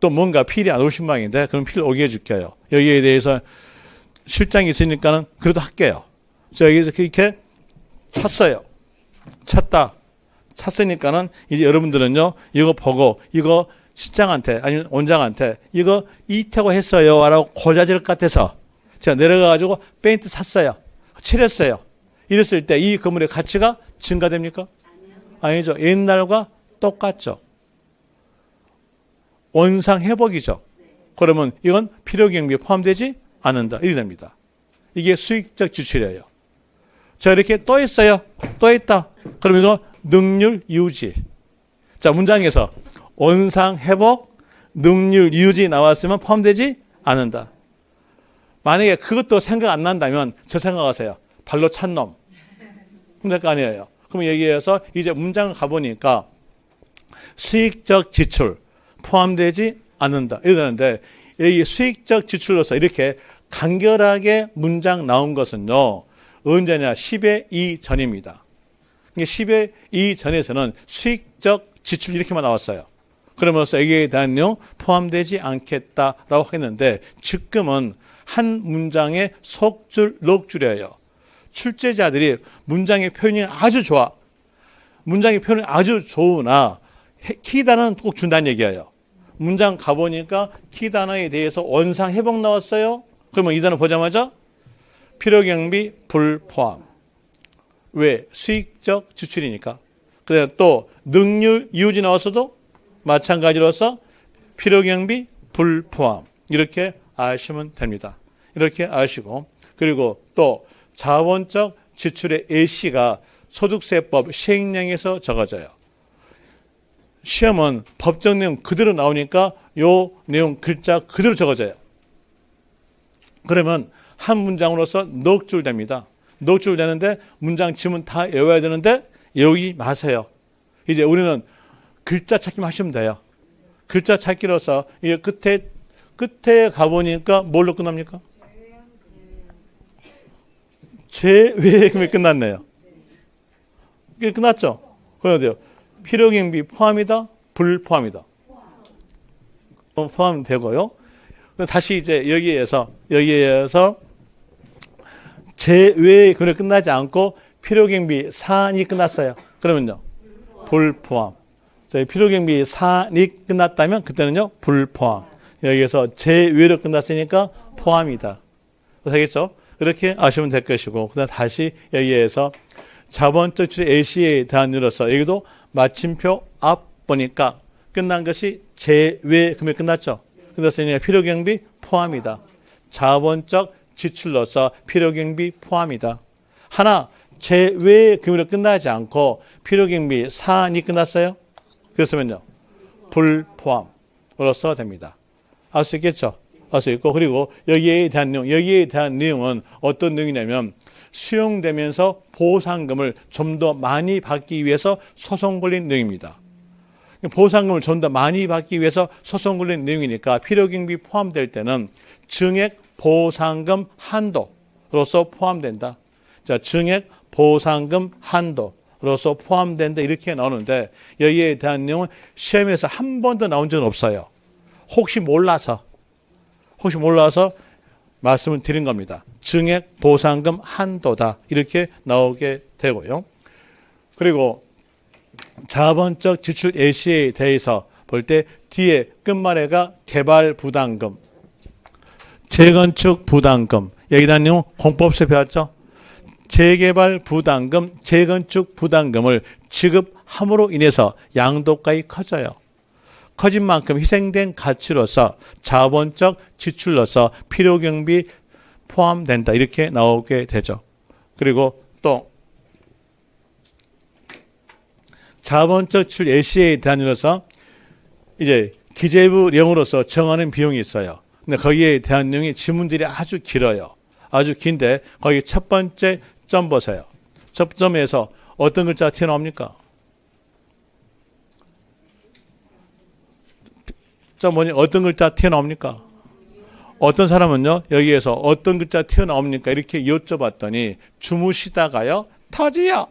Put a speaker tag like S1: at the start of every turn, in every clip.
S1: 또 뭔가 필이 안 올 신방인데 그럼 필 오게 해줄게요. 여기에 대해서 실장이 있으니까는 그래도 할게요. 자, 여기서 그렇게 찼어요. 찼으니까는 이제 여러분들은요, 이거 보고, 이거 실장한테, 아니면 원장한테, 이거 이태고 했어요. 라고 고자질 것 같아서 제가 내려가가지고 페인트 샀어요. 칠했어요. 이랬을 때 이 건물의 가치가 증가됩니까? 아니죠. 옛날과 똑같죠. 원상 회복이죠. 그러면 이건 필요경비에 포함되지 않는다. 이렇게 됩니다. 이게 수익적 지출이에요. 자, 이렇게 또 있어요. 또 있다. 그럼 이거 능률 유지. 자, 문장에서 원상 회복, 능률 유지 나왔으면 포함되지 않는다. 만약에 그것도 생각 안 난다면 저 생각하세요. 발로 찬 놈. 그럼 될 거 아니에요. 그럼 여기에서 이제 문장을 가보니까 수익적 지출 포함되지 않는다. 이러는데 여기 수익적 지출로서 이렇게 간결하게 문장 나온 것은요. 언제냐? 10의 2 전입니다. 10의 2 전에서는 수익적 지출 이렇게만 나왔어요. 그러면서 여기에 대한 내용 포함되지 않겠다라고 했는데 지금은 한 문장의 속줄, 넉줄이에요. 출제자들이 문장의 표현이 아주 좋아. 문장의 표현이 아주 좋으나 키단어는 꼭 준다는 얘기예요. 문장 가보니까 키단어에 대해서 원상 회복 나왔어요. 그러면 이 단어 보자마자 필요경비 불포함. 왜? 수익적 지출이니까. 그래서 또 능률 이유지 나왔어도 마찬가지로서 필요경비 불포함. 이렇게 아시면 됩니다. 이렇게 아시고 그리고 또 자본적 지출의 예시가 소득세법 시행령에서 적어져요. 시험은 법정 내용 그대로 나오니까 요 내용 글자 그대로 적어져요. 그러면 한 문장으로서 넉 줄 됩니다. 넉 줄 되는데 문장 지문 다 외워야 되는데 외우지 마세요. 이제 우리는 글자 찾기만 하시면 돼요. 글자 찾기로서 이게 끝에 가보니까 뭘로 끝납니까? 제외금이 끝났네요. 이게 끝났죠? 그래야 필요경비 포함이다? 불포함이다? 포함되고요. 다시 이제 여기에서 제외의 금액이 끝나지 않고 필요경비 산이 끝났어요. 그러면요. 불포함. 저희 필요경비 산이 끝났다면 그때는요. 불포함. 여기에서 제외로 끝났으니까 포함이다. 되겠죠? 이렇게 아시면 될 것이고 그다음 다시 여기에서 자본적 지출 예시에 대한 이유로서 여기도 마침표 앞 보니까 끝난 것이 제외 금액 끝났죠. 그래서 필요경비 포함이다. 자본적 지출로서 필요경비 포함이다. 하나 제외 금액으로 끝나지 않고 필요경비 사안이 끝났어요. 그랬으면요. 불포함으로서 됩니다. 알 수 있겠죠? 알 수 있고 그리고 여기에 대한 내용은 어떤 내용이냐면 수용되면서 보상금을 좀 더 많이 받기 위해서 소송 걸린 내용입니다. 보상금을 좀 더 많이 받기 위해서 소송 걸린 내용이니까 필요경비 포함될 때는 증액 보상금 한도로서 포함된다. 자, 증액 보상금 한도로서 포함된다 이렇게 나오는데 여기에 대한 내용은 시험에서 한 번도 나온 적은 없어요. 혹시 몰라서 말씀을 드린 겁니다. 증액 보상금 한도다 이렇게 나오게 되고요. 그리고 자본적 지출 예시에 대해서 볼 때 뒤에 끝말에가 개발 부담금, 재건축 부담금 여기다 내용 공법에서 배웠죠. 재개발 부담금, 재건축 부담금을 지급함으로 인해서 양도가액이 커져요. 커진 만큼 희생된 가치로서 자본적 지출로서 필요경비 포함된다. 이렇게 나오게 되죠. 그리고 또 자본적 지출 예시에 대한 이유로서 이제 기재부령으로서 정하는 비용이 있어요. 근데 거기에 대한 내용이 지문들이 아주 길어요. 아주 긴데 거기 첫 번째 점 보세요. 첫 점에서 어떤 글자가 튀어나옵니까? 점 보니 어떤 글자 튀어나옵니까? 어떤 사람은요 여기에서 어떤 글자 튀어나옵니까? 이렇게 여쭤봤더니 주무시다가요 터지요.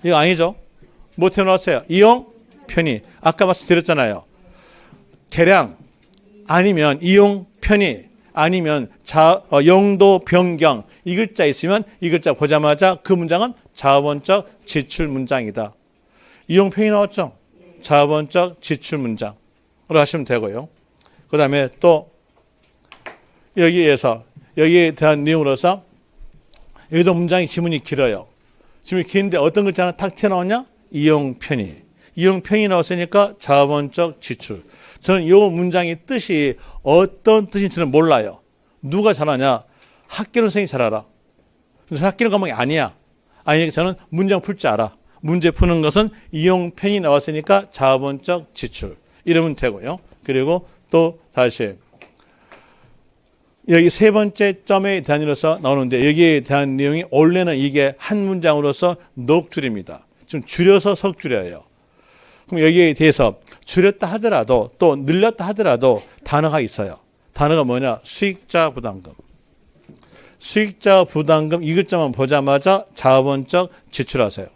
S1: 이거 아니죠? 뭐 튀어나왔어요? 이용 편의. 아까 말씀드렸잖아요. 개량 아니면 이용 편의 아니면 용도 변경 이 글자 있으면 이 글자 보자마자 그 문장은 자원적 지출 문장이다. 이용 편의 나왔죠? 자원적 지출 문장으로 하시면 되고요. 그 다음에 또 여기에 대한 내용으로서 여기도 문장이 지문이 길어요. 지문이 긴데 어떤 글자는 탁 튀어나오냐? 이용 편의. 이용 편의 나왔으니까 자원적 지출. 저는 이 문장의 뜻이 어떤 뜻인지 저는 몰라요. 누가 잘 아냐? 학교 선생님이 잘 알아. 저는 학교는 과목이 아니야. 아니, 저는 문장 풀 줄 알아. 문제 푸는 것은 이용 편의 나왔으니까 자원적 지출. 이러면 되고요. 그리고 또 다시 여기 세 번째 점에 대한 일로서 나오는데 여기에 대한 내용이 원래는 이게 한 문장으로서 넉 줄입니다. 좀 줄여서 석 줄이에요. 그럼 여기에 대해서 줄였다 하더라도 또 늘렸다 하더라도 단어가 있어요. 단어가 뭐냐? 수익자 부담금. 수익자 부담금 이 글자만 보자마자 자원적 지출하세요.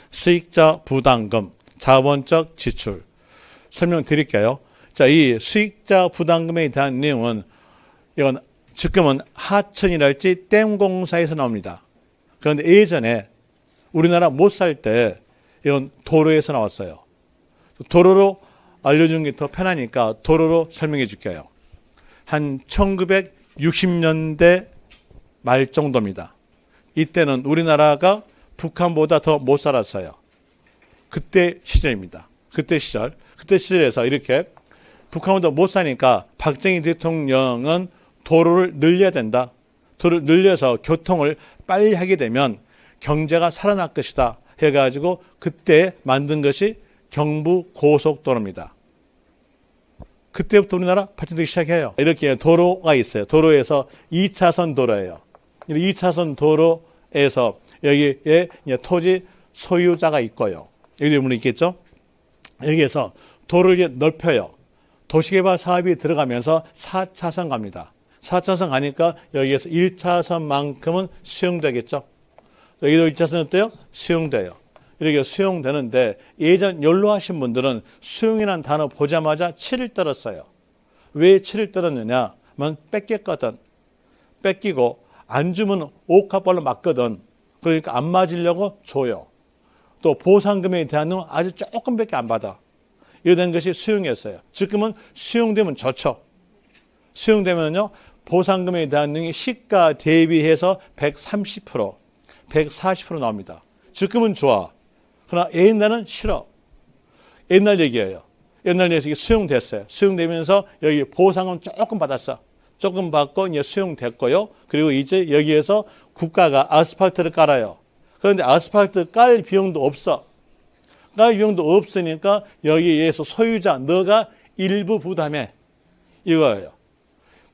S1: 수익자 부담금, 자원적 지출. 설명드릴게요. 자, 이 수익자 부담금에 대한 내용은 이건 지금은 하천이랄지 댐공사에서 나옵니다. 그런데 예전에 우리나라 못 살 때 이건 도로에서 나왔어요. 도로로 알려주는 게 더 편하니까 도로로 설명해 줄게요. 한 1960년대 말 정도입니다. 이때는 우리나라가 북한보다 더 못 살았어요. 그때 시절입니다. 그때 시절에서 이렇게 북한보다 못 사니까 박정희 대통령은 도로를 늘려야 된다. 도로를 늘려서 교통을 빨리 하게 되면 경제가 살아날 것이다. 해가지고 그때 만든 것이 경부고속도로입니다. 그때부터 우리나라 발전되기 시작해요. 이렇게 도로가 있어요. 도로에서 2차선 도로예요. 2차선 도로에서 여기에 토지 소유자가 있고요. 여기 보면 있겠죠? 여기에서 도로를 넓혀요. 도시개발 사업이 들어가면서 4차선 갑니다. 4차선 가니까 여기에서 1차선만큼은 수용되겠죠. 여기도 1차선 어때요? 수용돼요. 이렇게 수용되는데 예전 연로하신 분들은 수용이라는 단어 보자마자 치를 떨었어요. 왜 치를 떨었느냐? 면 뺏겼거든. 뺏기고 안 주면 옥합벌로 맞거든. 그러니까 안 맞으려고 줘요. 또 보상금에 대한 건 아주 조금밖에 안 받아. 이런 것이 수용이었어요. 지금은 수용되면 좋죠. 수용되면요 보상금에 대한 내용이 시가 대비해서 130%, 140% 나옵니다. 지금은 좋아. 그러나 옛날은 싫어. 옛날 얘기예요. 옛날 얘기 수용됐어요. 수용되면서 여기 보상은 조금 받았어. 조금 받고 이제 수용됐고요. 그리고 이제 여기에서 국가가 아스팔트를 깔아요. 그런데 아스팔트 깔 비용도 없어. 깔 비용도 없으니까 여기에서 소유자 너가 일부 부담해. 이거예요.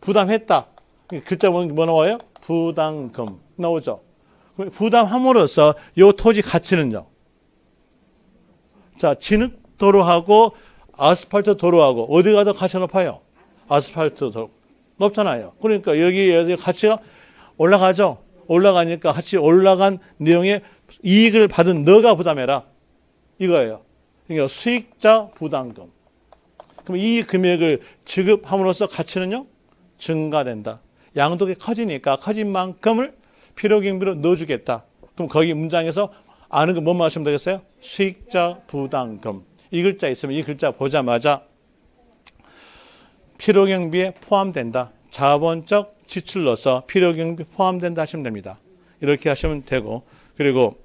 S1: 부담했다. 글자 뭐 나와요? 부담금 나오죠. 부담함으로써 이 토지 가치는요. 자, 진흙도로하고 아스팔트 도로하고 어디가 더 가치가 높아요? 아스팔트 도로. 높잖아요. 그러니까 여기에 가치가 올라가죠. 올라가니까 같이 올라간 내용의 이익을 받은 너가 부담해라. 이거예요. 그러니까 수익자 부담금. 그럼 이 금액을 지급함으로써 가치는요? 증가된다. 양도가 커지니까 커진 만큼을 필요경비로 넣어주겠다. 그럼 거기 문장에서 아는 거 뭐만 하시면 되겠어요? 수익자 부담금. 이 글자 있으면 이 글자 보자마자 필요경비에 포함된다. 자본적 지출로서 필요경비 포함된다 하시면 됩니다. 이렇게 하시면 되고 그리고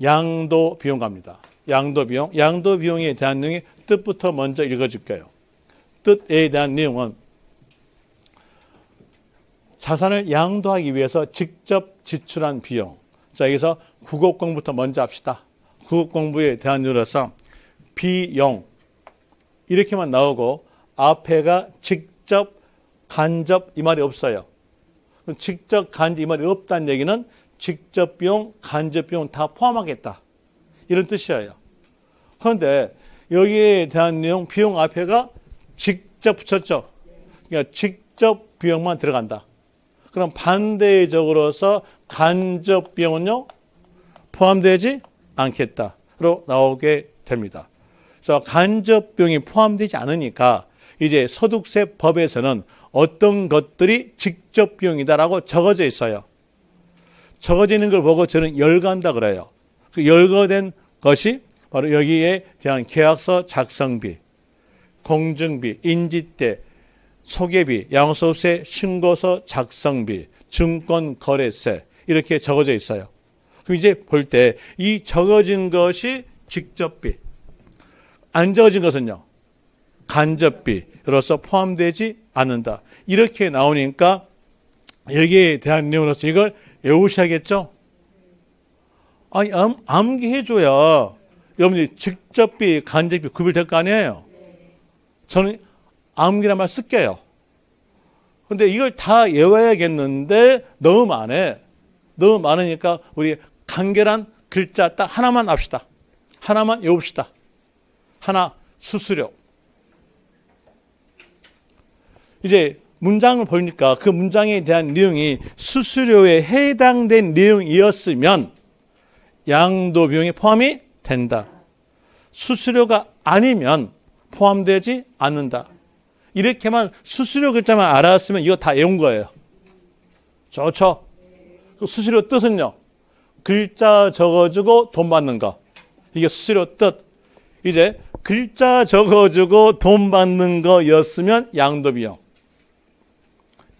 S1: 양도 비용 갑니다. 양도 비용. 양도 비용에 대한 내용이 뜻부터 먼저 읽어줄게요. 뜻에 대한 내용은 자산을 양도하기 위해서 직접 지출한 비용. 자, 여기서 국어공부부터 먼저 합시다. 국어공부에 대한 이유로서 비용 이렇게만 나오고 앞에가 직접, 간접 이 말이 없어요. 직접, 간접 이 말이 없다는 얘기는 직접 비용, 간접 비용 다 포함하겠다. 이런 뜻이에요. 그런데 여기에 대한 내용 비용 앞에가 직접 붙였죠. 그러니까 직접 비용만 들어간다. 그럼 반대적으로서 간접 비용은요 포함되지 않겠다로 나오게 됩니다. 그래서 간접비용이 포함되지 않으니까 이제 소득세법에서는 어떤 것들이 직접 비용이다라고 적어져 있어요. 적어져 있는 걸 보고 저는 열거한다 그래요. 그 열거된 것이 바로 여기에 대한 계약서 작성비, 공증비, 인지대, 소개비, 양도소득세 신고서 작성비, 증권거래세 이렇게 적어져 있어요. 그럼 이제 볼 때 이 적어진 것이 직접비, 안 적어진 것은요 간접비로서 포함되지 않는다. 이렇게 나오니까 여기에 대한 내용으로서 이걸 외우셔야겠죠? 아니 암기해줘야 여러분들이 직접비, 간접비 구별될 거 아니에요. 저는 암기란 말 쓸게요. 근데 이걸 다 외워야겠는데 너무 많아. 너무 많으니까 우리 간결한 글자 딱 하나만 합시다. 하나만 외웁시다. 하나, 수수료. 이제 문장을 보니까 그 문장에 대한 내용이 수수료에 해당된 내용이었으면 양도비용이 포함이 된다. 수수료가 아니면 포함되지 않는다. 이렇게만 수수료 글자만 알았으면 이거 다 외운 거예요. 좋죠? 수수료 뜻은요. 글자 적어주고 돈 받는 거. 이게 수수료 뜻. 이제 글자 적어주고 돈 받는 거였으면 양도비용.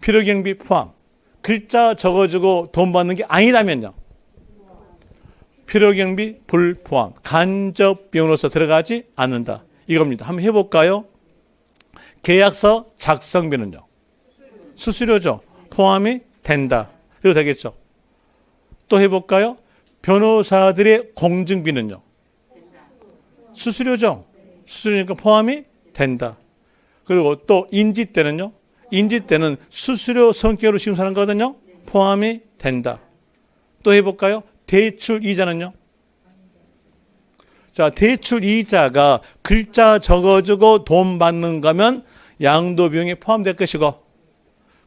S1: 필요경비 포함. 글자 적어주고 돈 받는 게 아니라면요. 필요경비 불포함. 간접비용으로서 들어가지 않는다. 이겁니다. 한번 해볼까요? 계약서 작성비는요. 수수료죠. 포함이 된다. 이거 되겠죠. 또 해볼까요? 변호사들의 공증비는요. 수수료죠. 수수료니까 포함이 된다. 그리고 또 인지대는요. 인지대는 수수료 성격으로 신고하는 거거든요. 포함이 된다. 또 해볼까요? 대출 이자는요. 자, 대출 이자가 글자 적어주고 돈 받는 거면 양도비용에 포함될 것이고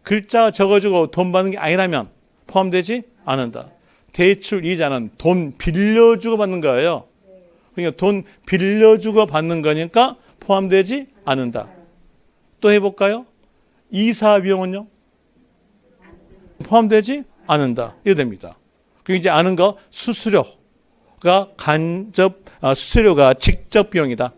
S1: 글자 적어주고 돈 받는 게 아니라면 포함되지 않는다. 대출 이자는 돈 빌려주고 받는 거예요. 그러니까 돈 빌려주고 받는 거니까 포함되지 않는다. 또 해볼까요? 이사 비용은요? 포함되지 않는다. 이거 됩니다. 그리고 이제 아는 거 수수료가 수수료가 직접 비용이다.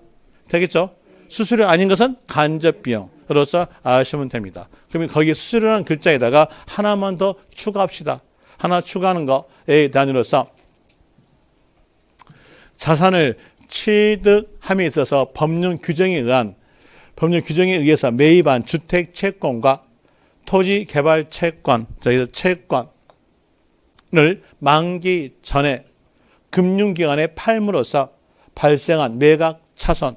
S1: 되겠죠? 수수료 아닌 것은 간접 비용으로서 아시면 됩니다. 그러면 거기에 수수료라는 글자에다가 하나만 더 추가합시다. 하나 추가하는 거에 대한으로서 자산을 취득함에 있어서 법령 규정에 의해서 매입한 주택 채권과 토지 개발 채권, 저희서 채권을 만기 전에 금융기관에 팔므로써 발생한 매각 차손,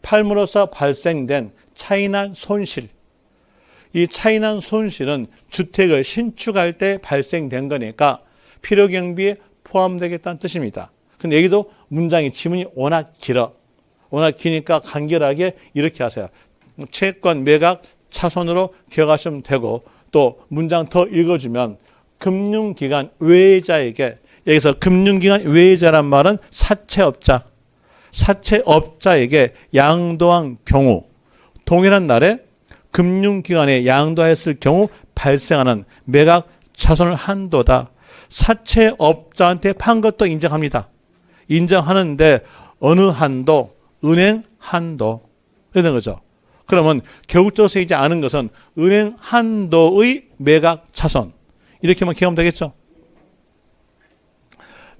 S1: 팔므로써 발생된 차인한 손실. 이 차인한 손실은 주택을 신축할 때 발생된 거니까 필요경비에 포함되겠다는 뜻입니다. 근데 여기도 문장의 지문이 워낙 기니까 간결하게 이렇게 하세요. 채권, 매각, 차손으로 기억하시면 되고 또 문장 더 읽어주면 금융기관 외자에게 여기서 금융기관 외자란 말은 사채업자에게 양도한 경우 동일한 날에 금융기관에 양도했을 경우 발생하는 매각 차손을 한도다. 사채업자한테 판 것도 인정합니다. 인정하는데 어느 한도? 은행 한도. 이런 거죠. 그러면 개국조세이지 않은 것은 은행 한도의 매각 차손. 이렇게만 기억하면 되겠죠.